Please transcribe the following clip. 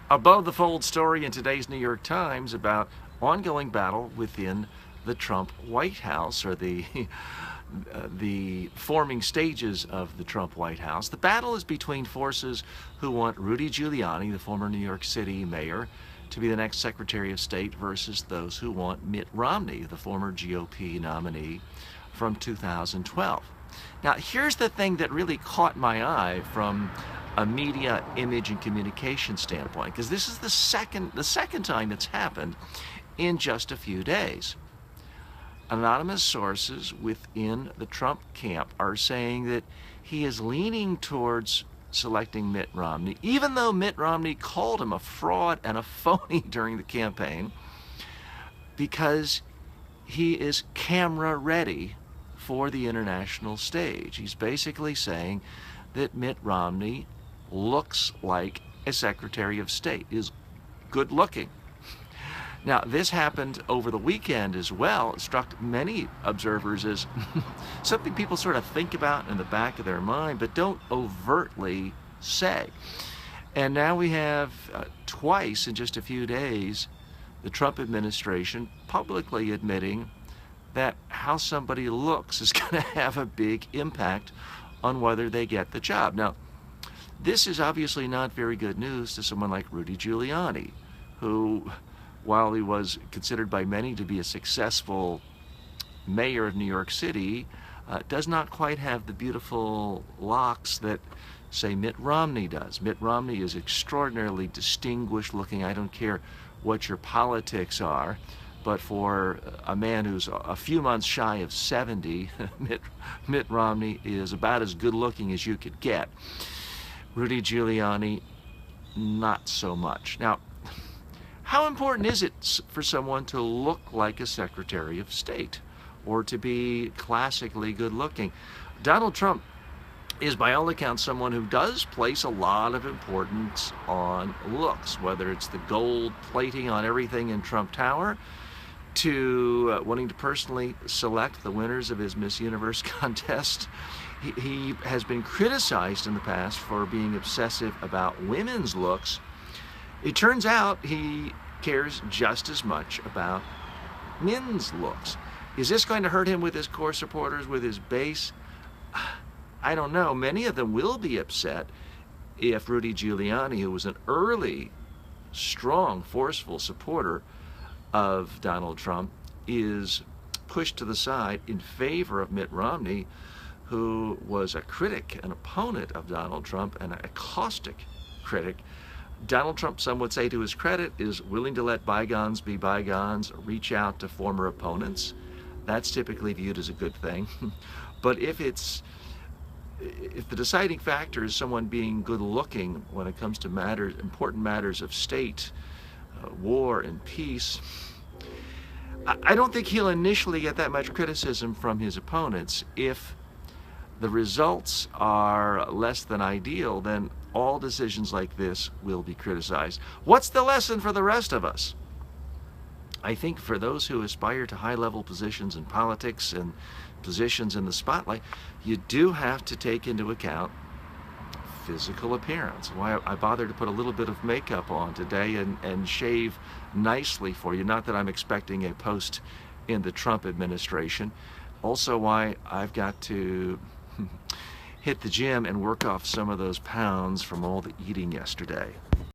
Above the fold story in today's New York Times about ongoing battle within the Trump White House, or the the forming stages of the Trump White House. The battle is between forces who want Rudy Giuliani, the former New York City mayor, to be the next Secretary of State, versus those who want Mitt Romney, the former GOP nominee from 2012. Now, here's the thing that really caught my eye from a media, image, and communication standpoint, because this is the second time it's happened in just a few days. Anonymous sources within the Trump camp are saying that he is leaning towards selecting Mitt Romney, even though Mitt Romney called him a fraud and a phony during the campaign, because he is camera ready for the international stage. He's basically saying that Mitt Romney looks like a Secretary of State, is good looking. Now, this happened over the weekend as well. It struck many observers as something people sort of think about in the back of their mind, but don't overtly say. And now we have twice in just a few days, the Trump administration publicly admitting that how somebody looks is going to have a big impact on whether they get the job. Now, this is obviously not very good news to someone like Rudy Giuliani, who, while he was considered by many to be a successful mayor of New York City, does not quite have the beautiful locks that, say, Mitt Romney does. Mitt Romney is extraordinarily distinguished looking. I don't care what your politics are, but for a man who's a few months shy of 70, Mitt Romney is about as good looking as you could get. Rudy Giuliani, not so much. Now, how important is it for someone to look like a Secretary of State, or to be classically good looking? Donald Trump is, by all accounts, someone who does place a lot of importance on looks, whether it's the gold plating on everything in Trump Tower, to wanting to personally select the winners of his Miss Universe contest. He has been criticized in the past for being obsessive about women's looks. It turns out he cares just as much about men's looks. Is this going to hurt him with his core supporters, with his base? I don't know. Many of them will be upset if Rudy Giuliani, who was an early, strong, forceful supporter of Donald Trump, is pushed to the side in favor of Mitt Romney, who was a critic, an opponent of Donald Trump, and a caustic critic. Donald Trump, some would say to his credit, is willing to let bygones be bygones, reach out to former opponents. That's typically viewed as a good thing. But if the deciding factor is someone being good looking when it comes to important matters of state, war and peace, I don't think he'll initially get that much criticism from his opponents. If the results are less than ideal, then all decisions like this will be criticized. What's the lesson for the rest of us? I think for those who aspire to high-level positions in politics and positions in the spotlight, you do have to take into account physical appearance. Why I bothered to put a little bit of makeup on today and shave nicely for you. Not that I'm expecting a post in the Trump administration. Also why I've got to hit the gym and work off some of those pounds from all the eating yesterday.